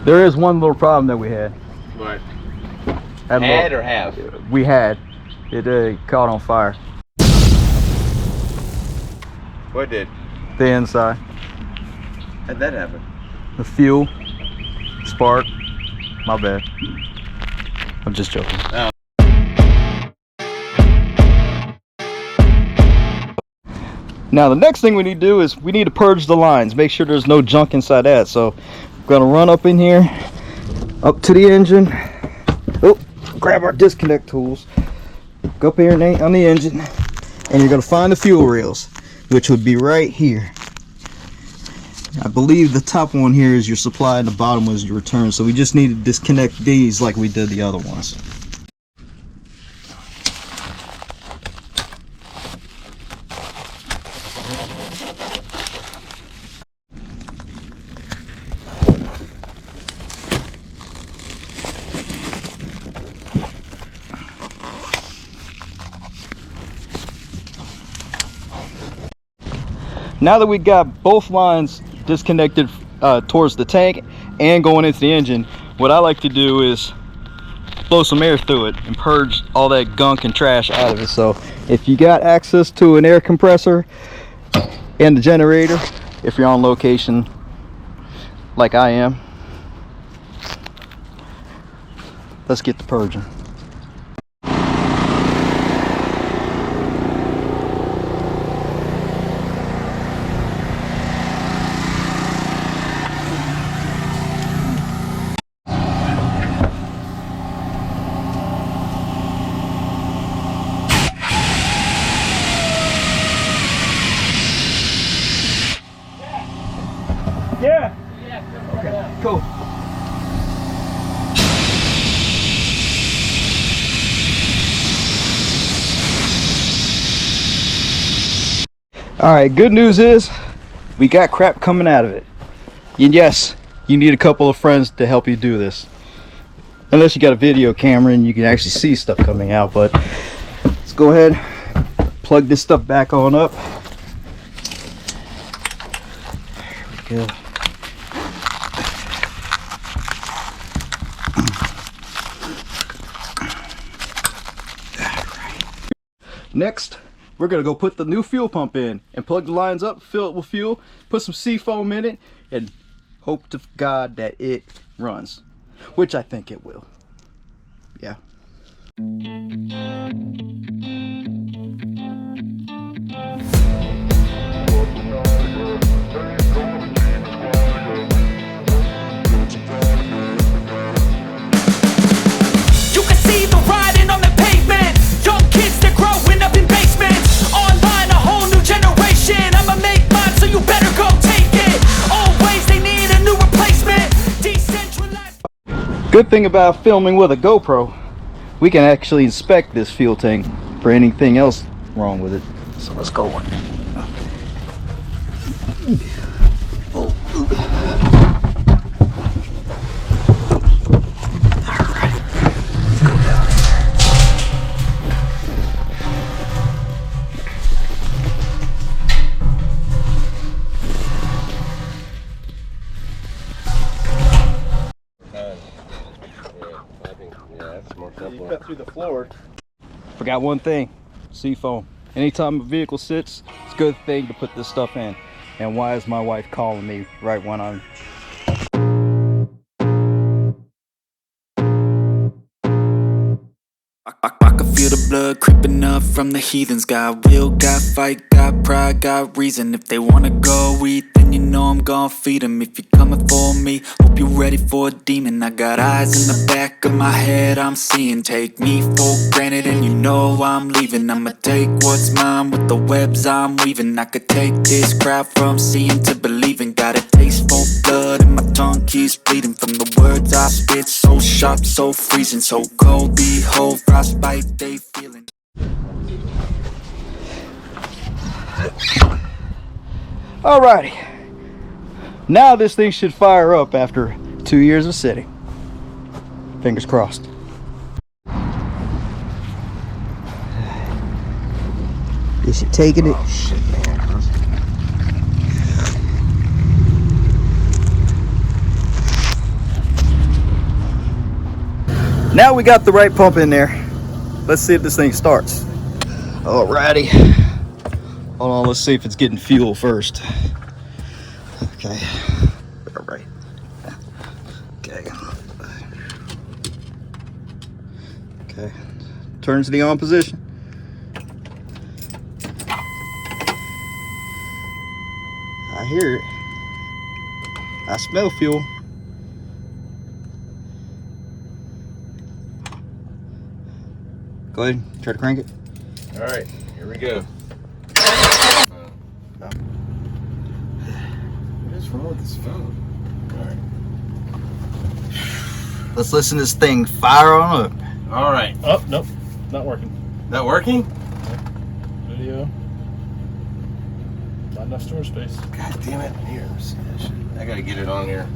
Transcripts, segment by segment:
There is one little problem that we had. What? Had or have? We had. It caught on fire. What did? The inside. How'd that happen? The fuel. Spark. My bad. I'm just joking. Oh. Now the next thing we need to do is we need to purge the lines. Make sure there's no junk inside that. So I'm gonna run up in here, up to the engine. Oh, grab our disconnect tools. Go up here on the engine, and you're gonna find the fuel rails, which would be right here. I believe the top one here is your supply and the bottom one is your return. So we just need to disconnect these like we did the other ones. Now that we got both lines disconnected towards the tank and going into the engine, what I like to do is blow some air through it and purge all that gunk and trash out of it. So if you got access to an air compressor and the generator, if you're on location like I am, let's get to purging. Yeah. Okay. Cool. All right. Good news is we got crap coming out of it. And yes, you need a couple of friends to help you do this. Unless you got a video camera and you can actually see stuff coming out. But let's go ahead, plug this stuff back on up. There we go. Next, we're gonna go put the new fuel pump in and plug the lines up, fill it with fuel, put some seafoam in it, and hope to God that it runs, which I think it will. Yeah. You can see the riding on the pavement. Young kids, they're growing up in basements. Online, a whole new generation. I'ma make mine, so you better go take it. Always, they need a new replacement. Decentralized. Good thing about filming with a GoPro, we can actually inspect this fuel tank for anything else wrong with it. So let's go. You cut through the floor. Forgot one thing, seafoam. Anytime a vehicle sits, it's a good thing to put this stuff in. And why is my wife calling me right when I'm... I can feel the blood creeping up from the heathens. Got will, got fight, got pride, got reason. If they wanna go eat, then you know I'm gon' feed them. If you're coming for me, hope you're ready for a demon. I got eyes in the back of my head, I'm seeing. Take me for granted and you know I'm leaving. I'ma take what's mine with the webs I'm weaving. I could take this crowd from seeing to believing. Got a taste for blood and my tongue keeps bleeding. From the words I spit, so sharp, so freezing. So cold, behold, frostbite they feeling. Alrighty. Now this thing should fire up after 2 years of sitting. Fingers crossed. Is it taking it? Oh shit, man. Now we got the right pump in there. Let's see if this thing starts. Alrighty. Hold on, let's see if it's getting fuel first. Okay. All right. Okay. Okay. Turn to the on position. I hear it. I smell fuel. Go ahead, try to crank it. All right, here we go. What is wrong with this phone? All right. Let's listen to this thing fire on up. All right. Oh, nope. Not working. Not working? Video. Not enough storage space. God damn it. Here, let's see that shit. I gotta get it on here.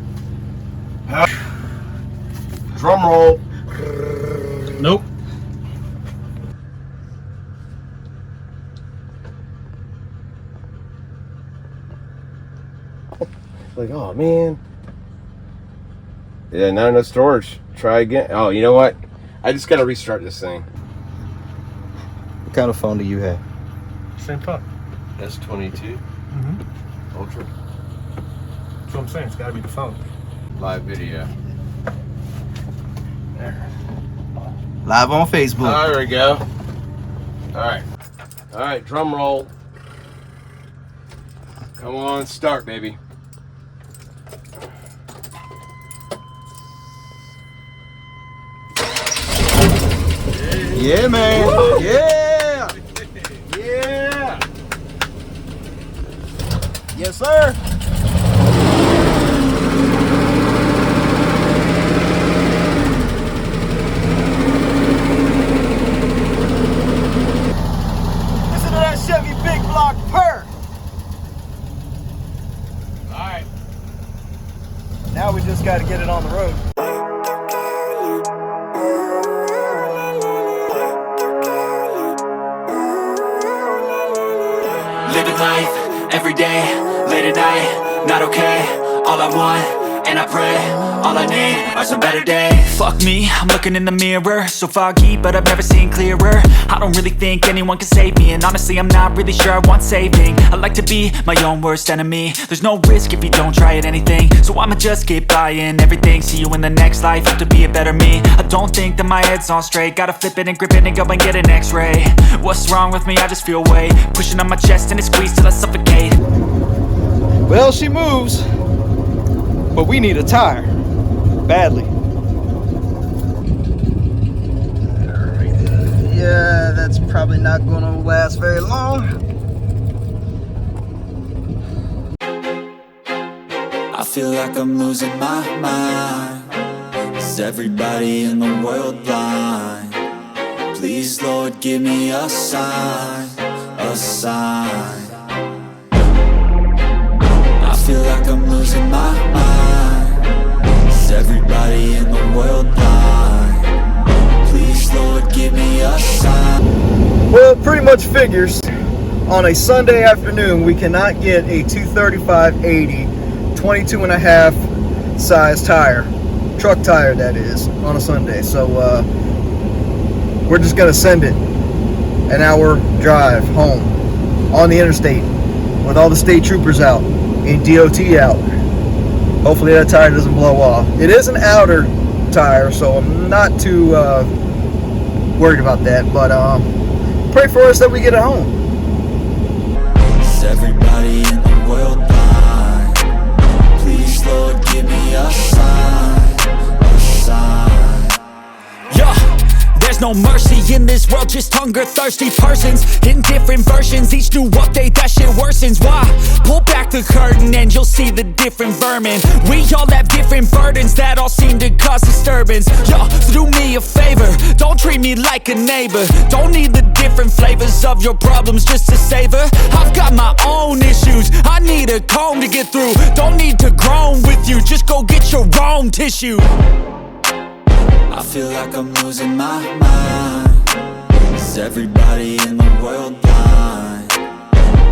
Drum roll. Nope. Like, oh man. Yeah, not enough storage. Try again. Oh, you know what? I just gotta restart this thing. What kind of phone do you have? Same puck. S22 Ultra That's what I'm saying. It's got to be the phone. live video. There. Live on Facebook. There we go. All right, drum roll. Come on, start, baby. Yeah, man. Woo! Yeah. Yeah. Yes, sir. Listen to that Chevy big block purr. All right. Now we just got to get it on the road. Living life, every day, late at night, not okay. All I want, and I pray, all I need are some better days. Fuck me, I'm looking in the mirror, so foggy, but I've never seen clearer. I don't really think anyone can save me, and honestly I'm not really sure I want saving. I like to be my own worst enemy. There's no risk if you don't try at anything, so I'ma just keep buying everything. See you in the next life, have to be a better me. I don't think that my head's on straight, gotta flip it and grip it and go and get an x-ray. What's wrong with me? I just feel weight pushing on my chest and it squeezes till I suffocate. Well, she moves, but we need a tire badly. Yeah, that's probably not gonna last very long. I feel like I'm losing my mind. Is everybody in the world blind? Please, Lord, give me a sign, a sign. I feel like I'm losing my mind. Is everybody in the world blind? Please, Lord, give me a sign. Well, it pretty much figures on a Sunday afternoon we cannot get a 235/80 22 and a half size tire, truck tire that is, on a Sunday. So we're just gonna send it an hour drive home on the interstate with all the state troopers out and DOT out. Hopefully that tire doesn't blow off. It is an outer tire, so I'm not too worried about that, but pray for us that we get it home. Is everybody in the world blind? Please, Lord, give me a sign, a sign. Yeah. There's no mercy in this world, just hunger-thirsty persons in different versions. Each new update, that shit worsens. Why? Pull back the curtain and you'll see the different vermin. We all have different burdens that all seem to cause disturbance. Yo, do me a favor, don't treat me like a neighbor. Don't need the different flavors of your problems just to savor. I've got my own issues, I need a comb to get through. Don't need to groan with you, just go get your own tissue. I feel like I'm losing my mind. Is everybody in the world blind?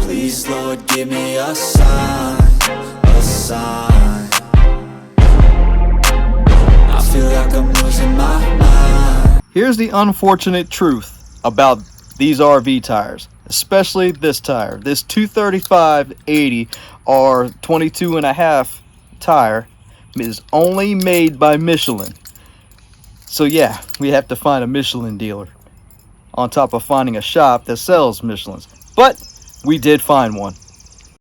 Please, Lord, give me a sign, a sign. I feel like I'm losing my mind. Here's the unfortunate truth about these RV tires, especially this tire. This 235/80 or 22.5 tire is only made by Michelin. So yeah, we have to find a Michelin dealer on top of finding a shop that sells Michelins. But we did find one.